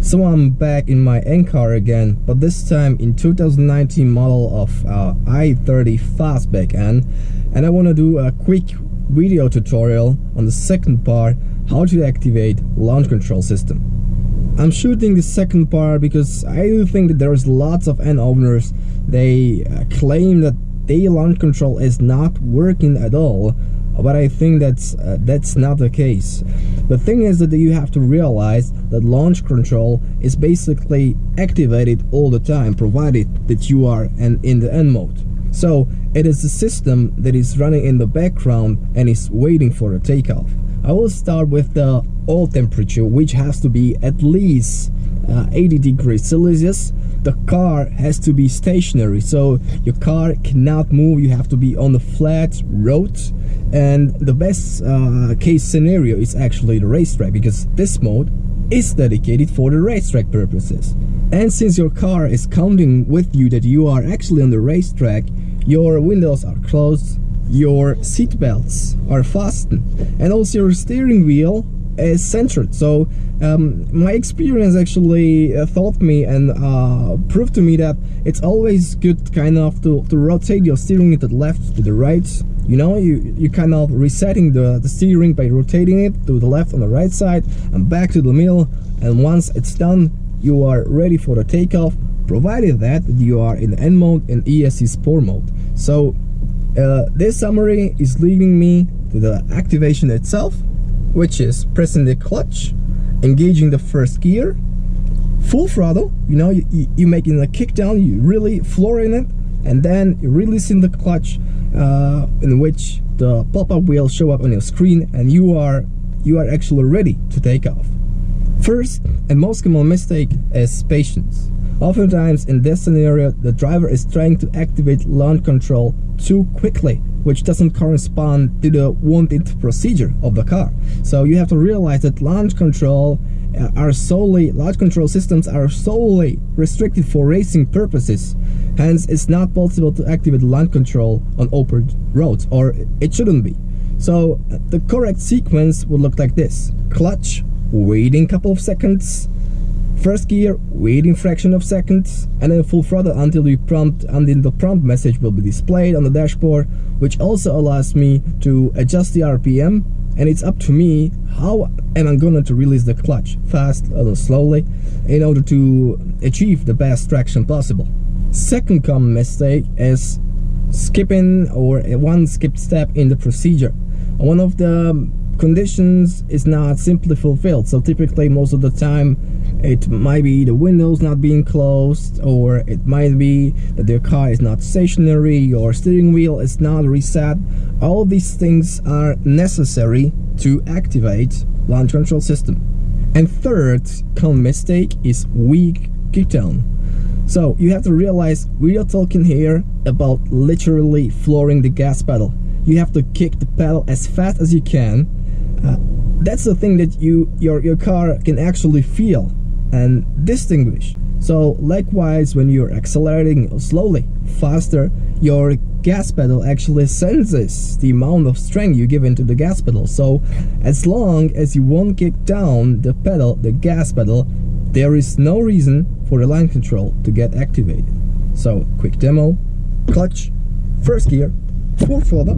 So I'm back in my N car again, but this time in 2019 model of i30 Fastback N, and I want to do a quick video tutorial on the second part, how to activate launch control system. I'm shooting the second part because I do think that there's lots of N owners, they claim that their launch control is not working at all, but I think that's not the case. The thing is that you have to realize that launch control is basically activated all the time, provided that you are in the N mode. So it is the system that is running in the background and is waiting for a takeoff. I will start with the oil temperature, which has to be at least 80 degrees Celsius. The car has to be stationary, so your car cannot move. You have to be on the flat road, and the best case scenario is actually the racetrack, because this mode is dedicated for the racetrack purposes. And since your car is counting with you that you are actually on the racetrack, your windows are closed, your seat belts are fastened, and also your steering wheel is centered. So my experience actually taught me and proved to me that it's always good kind of to rotate your steering wheel to the left, to the right. You know, you kind of resetting the steering by rotating it to the left on the right side and back to the middle, and once it's done, you are ready for the takeoff, provided that you are in N mode and ESC Sport mode. So this summary is leading me to the activation itself, which is pressing the clutch, engaging the first gear, full throttle. You know, you making a kick down, you really flooring it, and then you releasing the clutch, in which the pop-up will show up on your screen, and you are actually ready to take off. First and most common mistake is patience. Oftentimes in this scenario, the driver is trying to activate launch control too quickly, which doesn't correspond to the wanted procedure of the car. So you have to realize that launch control systems are solely restricted for racing purposes. Hence, it's not possible to activate launch control on open roads, or it shouldn't be. So the correct sequence would look like this: clutch, waiting couple of seconds, first gear, waiting fraction of seconds, and then full throttle until the prompt message will be displayed on the dashboard, which also allows me to adjust the RPM, and it's up to me how am I going to release the clutch, fast or slowly, in order to achieve the best traction possible. Second common mistake is skipping or one skipped step in the procedure. One of the conditions is not simply fulfilled, so typically most of the time it might be the windows not being closed, or it might be that your car is not stationary, your steering wheel is not reset. All these things are necessary to activate launch control system. And third common mistake is weak kickdown. So you have to realize we are talking here about literally flooring the gas pedal. You have to kick the pedal as fast as you can. That's the thing that your car can actually feel and distinguish. So likewise, when you're accelerating slowly, faster, your gas pedal actually senses the amount of strength you give into the gas pedal. So as long as you won't kick down the pedal, the gas pedal, there is no reason for the line control to get activated. So quick demo: clutch, first gear, full throttle.